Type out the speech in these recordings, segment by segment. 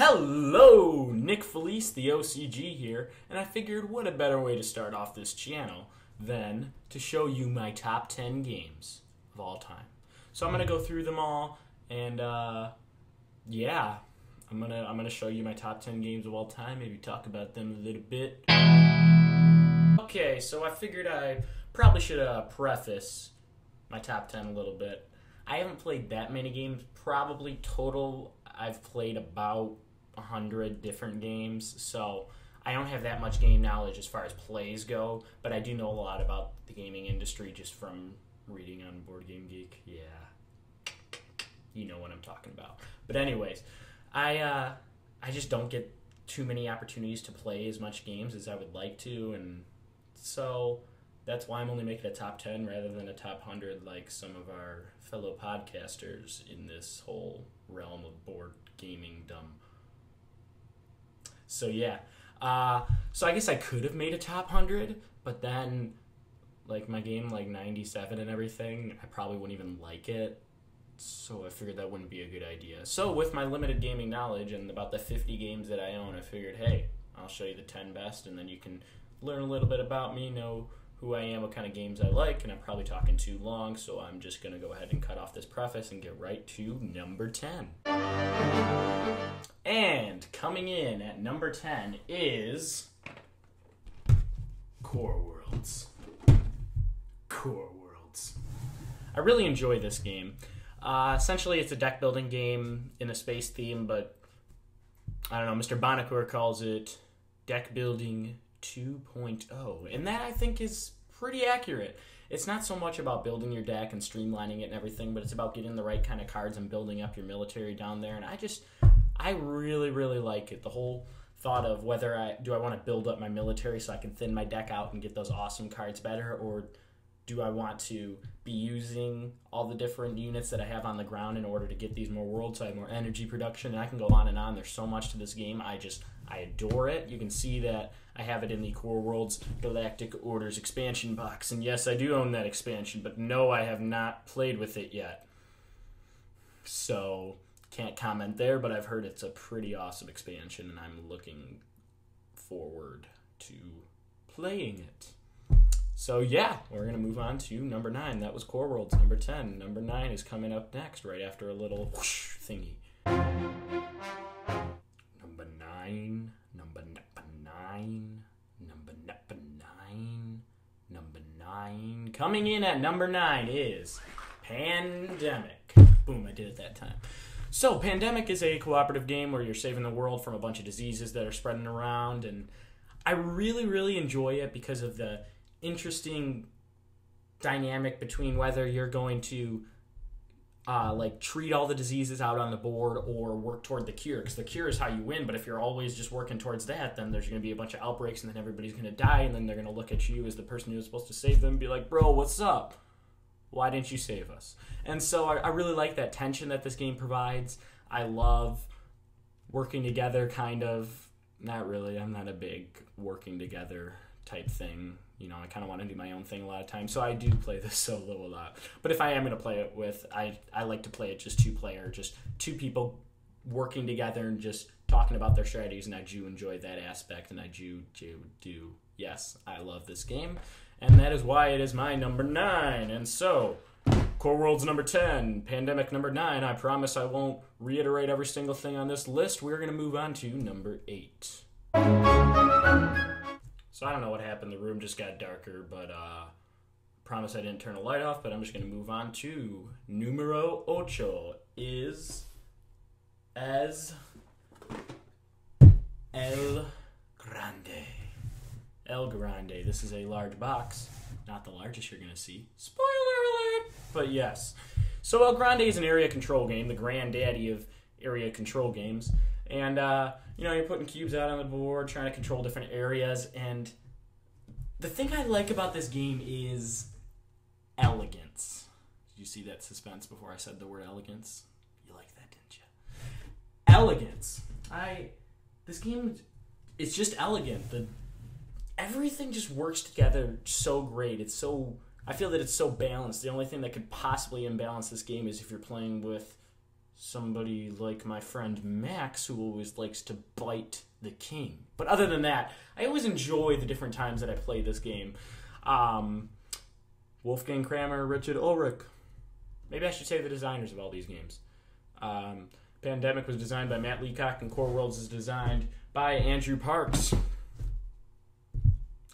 Hello, Nick Felice, the OCG here, and I figured what a better way to start off this channel than to show you my top 10 games of all time. So I'm gonna go through them all, and yeah, I'm gonna show you my top 10 games of all time. Maybe talk about them a little bit. Okay, so I figured I probably should preface my top 10 a little bit. I haven't played that many games. Probably total, I've played about 100 different games, so I don't have that much game knowledge as far as plays go, but I do know a lot about the gaming industry just from reading on Board Game Geek. Yeah, you know what I'm talking about. But anyways, I just don't get too many opportunities to play as much games as I would like to, and so that's why I'm only making a top 10 rather than a top 100 like some of our fellow podcasters in this whole realm of board gaming dumb. So yeah, so I guess I could have made a top 100, but then like my game like 97 and everything, I probably wouldn't even like it. So I figured that wouldn't be a good idea. So with my limited gaming knowledge and about the 50 games that I own, I figured, hey, I'll show you the 10 best, and then you can learn a little bit about me, know who I am, what kind of games I like, and I'm probably talking too long, so I'm just going to go ahead and cut off this preface and get right to number 10. And coming in at number 10 is Core Worlds. Core Worlds. I really enjoy this game. Essentially, it's a deck building game in a space theme, but I don't know, Mr. Bonacore calls it deck building 2.0, and that I think is pretty accurate. It's not so much about building your deck and streamlining it and everything, but it's about getting the right kind of cards and building up your military down there, and I really, really like it. The whole thought of whether I want to build up my military so I can thin my deck out and get those awesome cards better, or do I want to be using all the different units that I have on the ground in order to get these more worlds so I have more energy production? And I can go on and on. There's so much to this game. I adore it. You can see that I have it in the Core Worlds Galactic Orders expansion box. And yes, I do own that expansion, but no, I have not played with it yet. So, can't comment there, but I've heard it's a pretty awesome expansion, and I'm looking forward to playing it. So yeah, we're going to move on to number 9. That was Core Worlds, number 10. Number 9 is coming up next, right after a little whoosh thingy. Number 9, number 9, number 9, number 9. Coming in at number 9 is Pandemic. Boom, I did it that time. So Pandemic is a cooperative game where you're saving the world from a bunch of diseases that are spreading around, and I really, really enjoy it because of the interesting dynamic between whether you're going to like treat all the diseases out on the board or work toward the cure, because the cure is how you win. But if you're always just working towards that, then there's going to be a bunch of outbreaks, and then everybody's going to die, and then they're going to look at you as the person who was supposed to save them and be like, bro, what's up? Why didn't you save us? And so I really like that tension that this game provides. I love working together, kind of. Not really. I'm not a big working together type thing. You know, I kind of want to do my own thing a lot of times, so I do play this solo a lot. But if I am going to play it with, I like to play it just 2-player, just 2 people working together and just talking about their strategies, and I do enjoy that aspect, and I do. Yes, I love this game, and that is why it is my number 9. And so, Core Worlds number 10, Pandemic number 9. I promise I won't reiterate every single thing on this list. We're going to move on to number 8. So I don't know what happened. The room just got darker, but promise I didn't turn a light off, but I'm just going to move on to numero 8 is as El Grande. El Grande. This is a large box. Not the largest you're going to see. Spoiler alert! But yes. So El Grande is an area control game, the granddaddy of area control games. And, you know, you're putting cubes out on the board, trying to control different areas. And the thing I like about this game is elegance. Did you see that suspense before I said the word elegance? You like that, didn't you? Elegance. This game is just elegant. Everything just works together so great. I feel that it's so balanced. The only thing that could possibly imbalance this game is if you're playing with somebody like my friend Max, who always likes to bite the king. But other than that, I always enjoy the different times that I play this game. Wolfgang Kramer, Richard Ulrich. Maybe I should say the designers of all these games. Pandemic was designed by Matt Leacock, and Core Worlds is designed by Andrew Parks.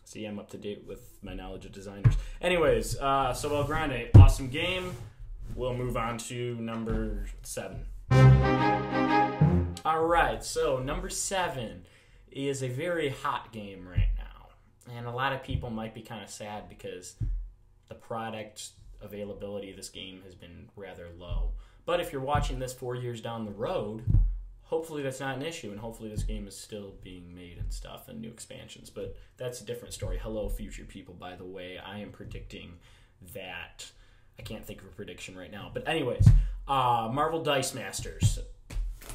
See, I'm up to date with my knowledge of designers. Anyways, so Grande, awesome game. We'll move on to number 7. Alright, so number 7 is a very hot game right now. And a lot of people might be kind of sad because the product availability of this game has been rather low. But if you're watching this 4 years down the road, hopefully that's not an issue, and hopefully this game is still being made and stuff, and new expansions. But that's a different story. Hello, future people, by the way. I am predicting that. I can't think of a prediction right now. But anyways, Marvel Dice Masters.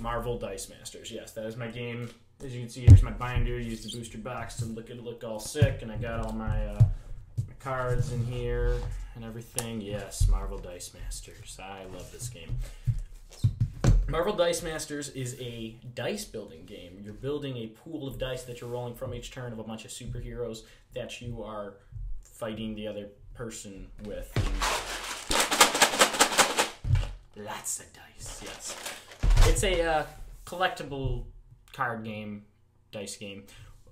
Marvel Dice Masters. Yes, that is my game. As you can see, here's my binder. Use the booster box to look all sick, and I got all my cards in here and everything. Yes, Marvel Dice Masters. I love this game. Marvel Dice Masters is a dice building game. You're building a pool of dice that you're rolling from each turn of a bunch of superheroes that you are fighting the other person with. Lots of dice, yes. It's a collectible card game, dice game.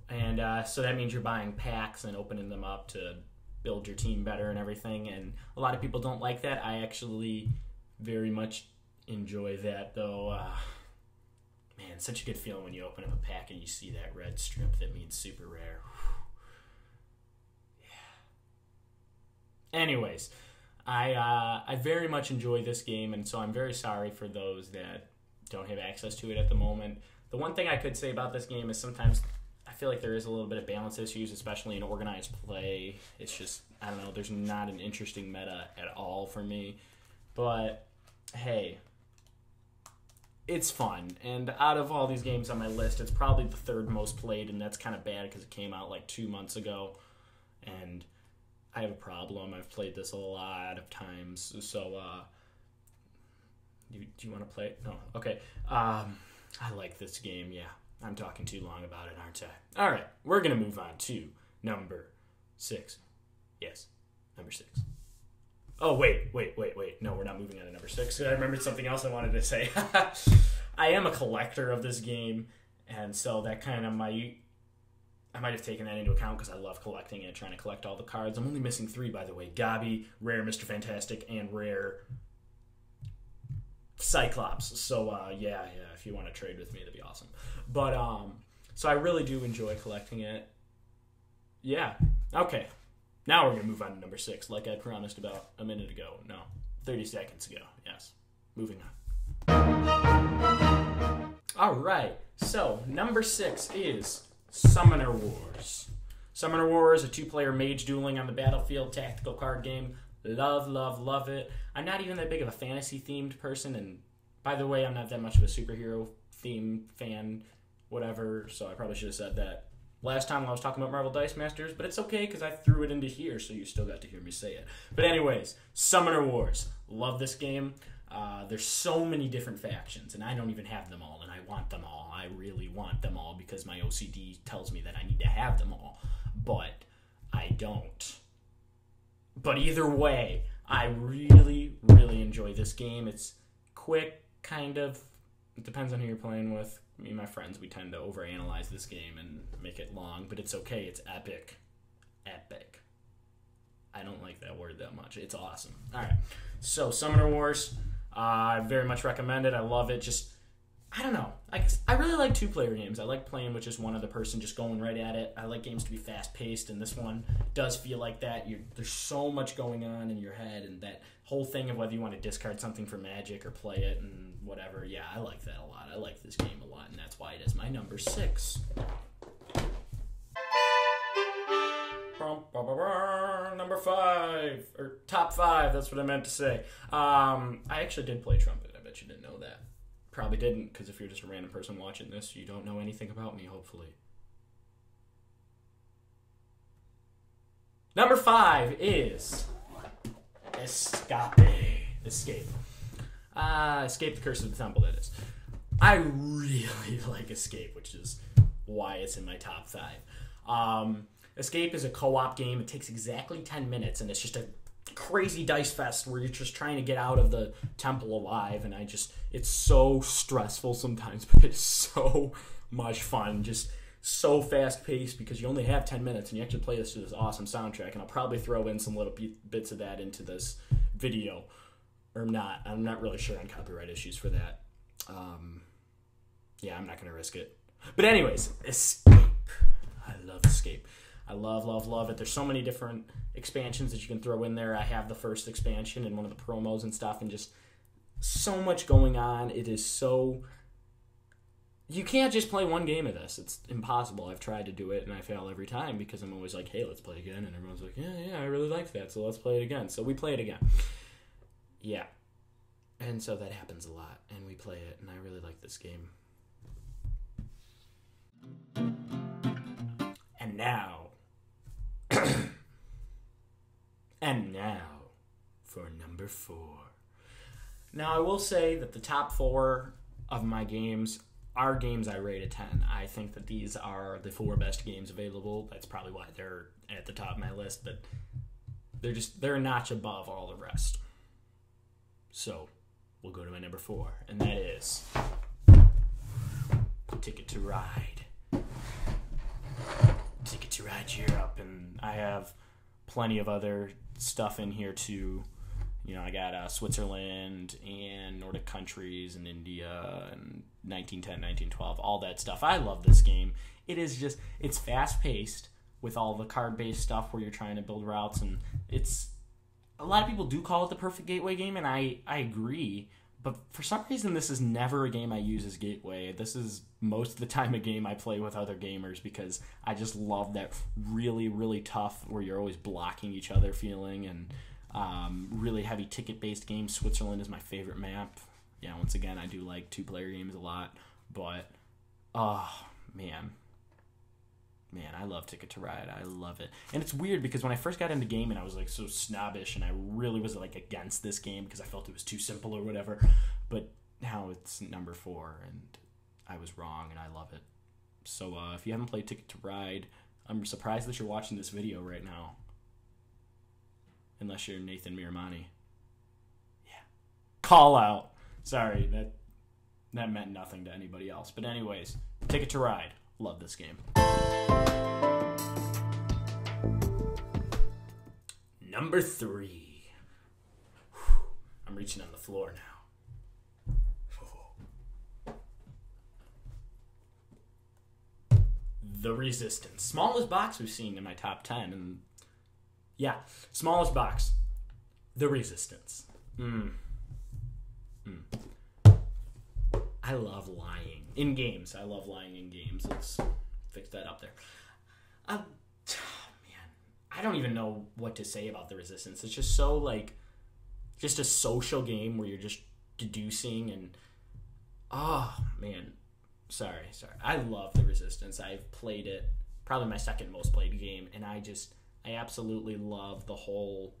And so that means you're buying packs and opening them up to build your team better and everything. And a lot of people don't like that. I actually very much enjoy that, though. Man, such a good feeling when you open up a pack and you see that red strip that means super rare. Yeah. Anyways, I very much enjoy this game, and so I'm very sorry for those that don't have access to it at the moment. The one thing I could say about this game is sometimes I feel like there is a little bit of balance issues, especially in organized play. It's just, I don't know, there's not an interesting meta at all for me. But, hey, it's fun. And out of all these games on my list, it's probably the 3rd most played, and that's kind of bad because it came out like 2 months ago. And I have a problem. I've played this a lot of times. So, do you want to play it? No. Okay. I like this game, yeah. I'm talking too long about it, aren't I? All right, we're going to move on to number 6. Yes, number 6. Oh, wait. No, we're not moving on to number 6. I remembered something else I wanted to say. I am a collector of this game, and so that kind of I might have taken that into account because I love collecting and trying to collect all the cards. I'm only missing 3, by the way. Gabi, Rare Mr. Fantastic, and Rare Cyclops. So, yeah, if you want to trade with me, that'd be awesome. But, so I really do enjoy collecting it. Yeah. Okay. Now we're going to move on to number 6, like I promised about a minute ago. No, 30 seconds ago. Yes. Moving on. All right. So, number 6 is Summoner Wars. Summoner Wars, a 2-player mage dueling on the battlefield tactical card game. Love it. I'm not even that big of a fantasy-themed person, and by the way, I'm not that much of a superhero-themed fan, whatever, so I probably should have said that last time when I was talking about Marvel Dice Masters, but it's okay because I threw it into here, so you still got to hear me say it. But anyways, Summoner Wars. Love this game. There's so many different factions, and I don't even have them all, and I want them all. I really want them all because my OCD tells me that I need to have them all, but I don't. But either way, I really enjoy this game. It's quick, kind of. It depends on who you're playing with. Me and my friends, we tend to overanalyze this game and make it long, but it's okay. It's epic. Epic. I don't like that word that much. It's awesome. All right. So, Summoner Wars. I very much recommend it. I love it. Just, I don't know. I really like 2-player games. I like playing with just one other person, just going right at it. I like games to be fast-paced, and this one does feel like that. There's so much going on in your head, and that whole thing of whether you want to discard something for magic or play it and whatever. Yeah, I like that a lot. I like this game a lot, and that's why it is my number 6. Number 5, or top 5, that's what I meant to say. I actually did play trumpet. I bet you didn't know that. Probably didn't, because if you're just a random person watching this, you don't know anything about me, hopefully. Number 5 is Escape. Escape the Curse of the Temple, that is. I really like Escape, which is why it's in my top 5. Escape is a co-op game. It takes exactly 10 minutes, and it's just a crazy dice fest where you're just trying to get out of the temple alive, and it's so stressful sometimes, but it's so much fun. Just so fast-paced because you only have 10 minutes, and you actually play this to this awesome soundtrack, and I'll probably throw in some little bits of that into this video. Or not. I'm not really sure on copyright issues for that. Yeah, I'm not going to risk it. But anyways, Escape. I love Escape. I love it. There's so many different expansions that you can throw in there. I have the first expansion and one of the promos and stuff, and just so much going on. It is so... You can't just play one game of this. It's impossible. I've tried to do it, and I fail every time because I'm always like, hey, let's play again. And everyone's like, yeah, I really like that, so let's play it again. So we play it again. Yeah. And so that happens a lot, and we play it, and I really like this game. And now... and now for number 4. Now, I will say that the top 4 of my games are games I rate a 10. I think that these are the 4 best games available. That's probably why they're at the top of my list, but they're a notch above all the rest. So, we'll go to my number 4, and that is Ticket to Ride. Ticket to Ride Europe, and I have plenty of other stuff in here too. You know, I got Switzerland and Nordic countries and India and 1910, 1912, all that stuff. I love this game. It's fast-paced with all the card-based stuff where you're trying to build routes, and a lot of people do call it the perfect gateway game, and I agree, but for some reason this is never a game I use as gateway. This is most of the time a game I play with other gamers because I just love that really, really tough where you're always blocking each other feeling, and really heavy ticket-based games. Switzerland is my favorite map. Yeah, once again, I do like 2-player games a lot, but, oh, man, I love Ticket to Ride. I love it. And it's weird because when I first got into gaming, I was like so snobbish, and I really was like against this game because I felt it was too simple or whatever. But now it's number 4, and I was wrong, and I love it. So if you haven't played Ticket to Ride, I'm surprised that you're watching this video right now. Unless you're Nathan Miramani. Yeah. Call out. Sorry, that meant nothing to anybody else. But anyways, Ticket to Ride. Love this game. Number 3. I'm reaching on the floor now. The Resistance. Smallest box we've seen in my top 10. And yeah, smallest box. The Resistance. I love lying in games. I love lying in games. Let's fix that up there. Man, I don't even know what to say about The Resistance. It's just so, like, just a social game where you're just deducing and, oh, man. Sorry. I love The Resistance. I've played it, probably my second most played game, and I absolutely love the whole,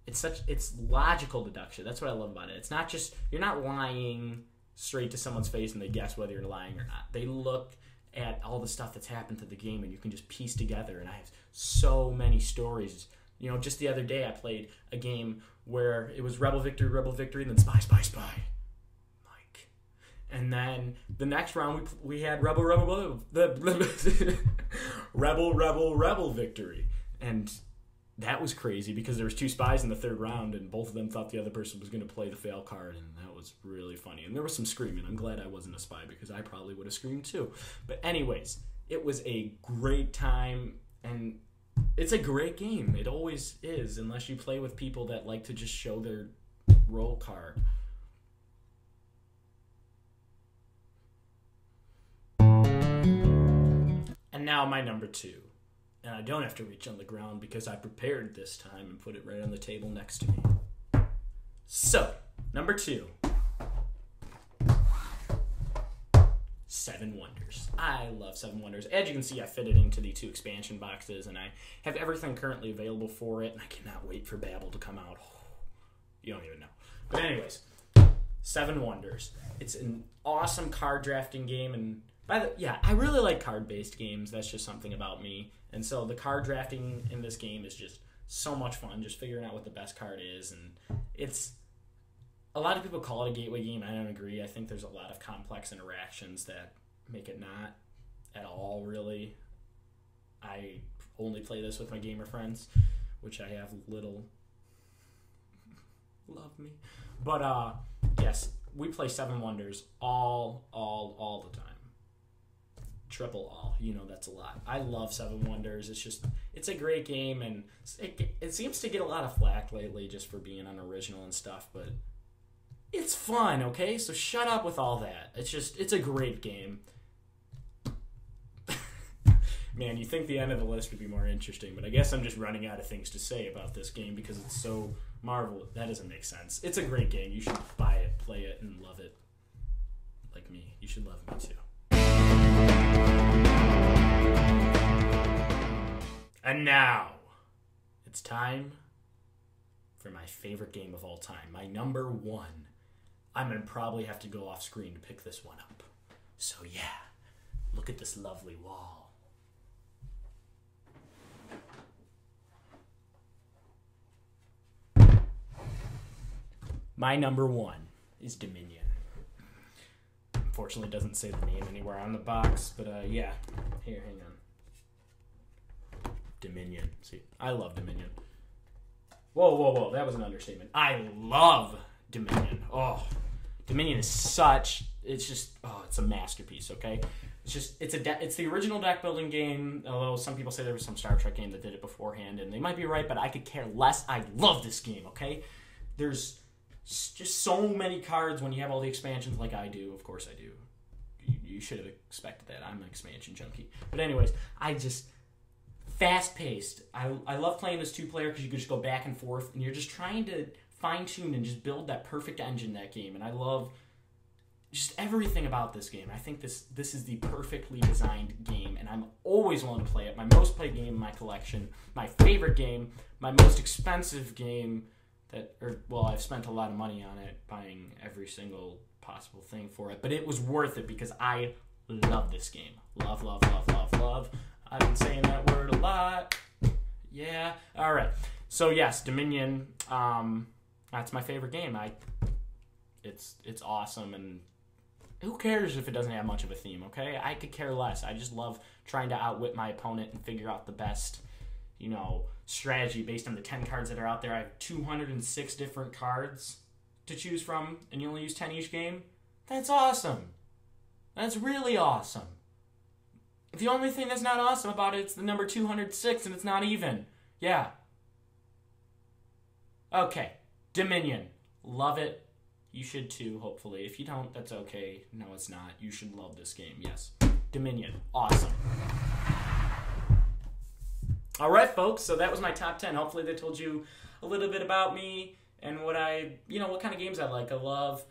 it's logical deduction. That's what I love about it. It's not just, you're not lying straight to someone's face and they guess whether you're lying or not. They look at all the stuff that's happened to the game and you can just piece together, and I have so many stories. You know, just the other day I played a game where it was rebel victory, and then spy. Like, and then the next round we had rebel victory. And that was crazy because there was 2 spies in the third round, and both of them thought the other person was going to play the fail card, and that was really funny. And there was some screaming. I'm glad I wasn't a spy because I probably would have screamed too. But anyways, it was a great time, and it's a great game. It always is, unless you play with people that like to just show their roll card. And now my number 2. And I don't have to reach on the ground because I prepared this time and put it right on the table next to me. So, number 2. 7 Wonders. I love 7 Wonders. As you can see, I fit it into the 2 expansion boxes, and I have everything currently available for it, and I cannot wait for Babel to come out. You don't even know. But anyways, Seven Wonders. It's an awesome card drafting game, and I really like card-based games. That's just something about me. And so the card drafting in this game is just so much fun, just figuring out what the best card is. And it's a lot of people call it a gateway game. I don't agree. I think there's a lot of complex interactions that make it not at all, really. I only play this with my gamer friends, which I have little. Love me. But, yes, we play Seven Wonders all the time. Triple all. You know, that's a lot. I love Seven Wonders. It's a great game, and it seems to get a lot of flack lately just for being unoriginal and stuff, but it's fun, okay? So shut up with all that. It's a great game. Man, you think the end of the list would be more interesting, but I guess I'm just running out of things to say about this game because it's so marvelous. That doesn't make sense. It's a great game. You should buy it, play it, and love it. Like me. You should love me too. And now, it's time for my favorite game of all time. My number one. I'm going to probably have to go off screen to pick this one up. So yeah, look at this lovely wall. My number one is Dominion. Unfortunately, it doesn't say the name anywhere on the box, but yeah. Here, hang on. Dominion. See, I love Dominion. Whoa. That was an understatement. I love Dominion. Oh, Dominion is it's a masterpiece, okay? It's the original deck building game, although some people say there was some Star Trek game that did it beforehand, and they might be right, but I could care less. I love this game, okay? There's just so many cards when you have all the expansions like I do. Of course I do. You should have expected that. I'm an expansion junkie. But anyways, fast-paced. I love playing this two-player because you can just go back and forth, and you're just trying to fine-tune and just build that perfect engine in that game. And I love just everything about this game. I think this is the perfectly designed game, and I'm always willing to play it. My most played game in my collection, my favorite game, my most expensive game, I've spent a lot of money on it, buying every single possible thing for it, but it was worth it because I love this game. Love. I've been saying that word a lot. Yeah. All right. So yes, Dominion. That's my favorite game. It's awesome, and who cares if it doesn't have much of a theme? Okay, I could care less. I just love trying to outwit my opponent and figure out the best, strategy based on the 10 cards that are out there. I have 206 different cards to choose from, and you only use 10 each game? That's awesome. That's really awesome. The only thing that's not awesome about it's the number 206, and it's not even. Yeah. Okay. Dominion. Love it. You should too, hopefully. If you don't, that's okay. No, it's not. You should love this game. Yes. Dominion. Awesome. All right, folks, so that was my top 10. Hopefully they told you a little bit about me and what kind of games I like. I love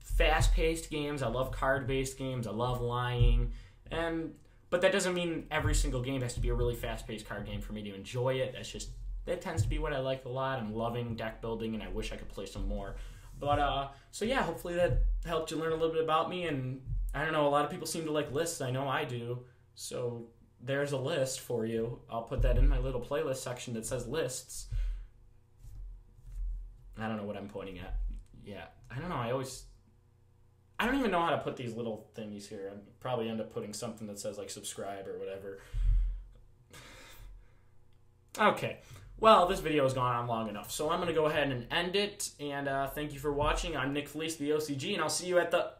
fast-paced games. I love card-based games. I love lying. But that doesn't mean every single game has to be a really fast-paced card game for me to enjoy it. That tends to be what I like a lot. I'm loving deck building, and I wish I could play some more. But, so yeah, hopefully that helped you learn a little bit about me. And I don't know, a lot of people seem to like lists. I know I do. So there's a list for you. I'll put that in my little playlist section that says lists. I don't know what I'm pointing at. Yeah, I don't know. I don't even know how to put these little thingies here. I'd probably end up putting something that says like subscribe or whatever. Okay. Well, this video has gone on long enough, so I'm going to go ahead and end it. And thank you for watching. I'm Nick Felice, the OCG, and I'll see you at the